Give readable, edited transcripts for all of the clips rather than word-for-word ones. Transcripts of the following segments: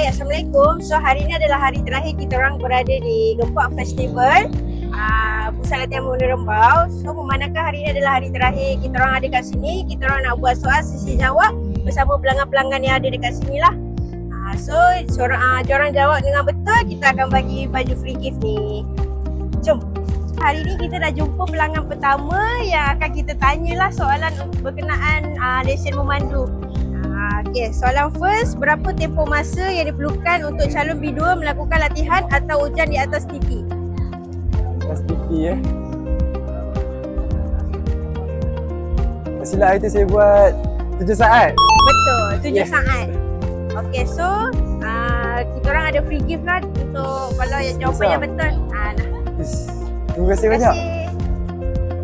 Hai, Assalamualaikum. So hari ni adalah hari terakhir kita orang berada di Gempak Festival, Pusat Latihan Mengundi Rembau. So memandangkan hari ni adalah hari terakhir kita orang ada kat sini, kita orang nak buat soal sesi jawab bersama pelanggan-pelanggan yang ada dekat sini lah. So diorang jawab dengan betul, kita akan bagi baju free gift ni. Jom. Hari ni kita dah jumpa pelanggan pertama yang akan kita tanyalah soalan berkenaan lesen memandu. Okay, soalan first, berapa tempoh masa yang diperlukan untuk calon B2 melakukan latihan atau ujian di atas TP? Atas TP Silap hari tu saya buat 7 saat. Betul, 7 Yes. saat. Okay, so kita orang ada free gift lah untuk kalau yang jawapan yang betul. Terima kasih banyak.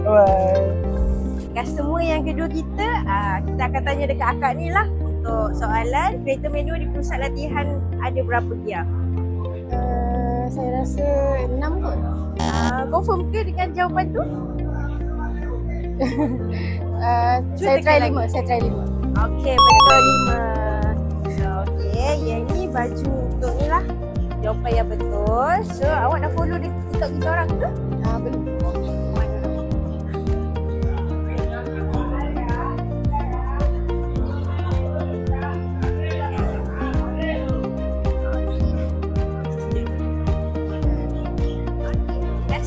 Bye-bye. Customer yang kedua kita, kita akan tanya dekat akak ni lah untuk soalan kereta manual di pusat latihan ada berapa gear? Saya rasa 6 kot. Confirm ke dengan jawapan tu? Saya try 5. Okey, betul 5. So, okey, yang ni baju untuk ni lah. Jawapan yang betul. So, awak dah follow di TikTok kita orang ke? Belum.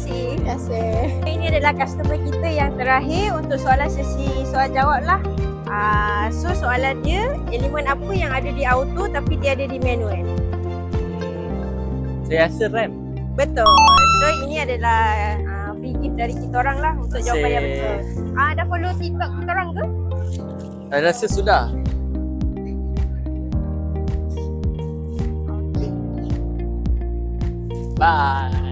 Terima kasih. Ini adalah customer kita yang terakhir untuk soalan sesi soal jawab lah. So soalan dia, elemen apa yang ada di auto tapi tiada di manual? Saya rasa rem. Betul. So ini adalah free gift dari kita orang lah untuk jawapan yang betul. Dah follow TikTok kita orang ke? Saya rasa sudah. Bye.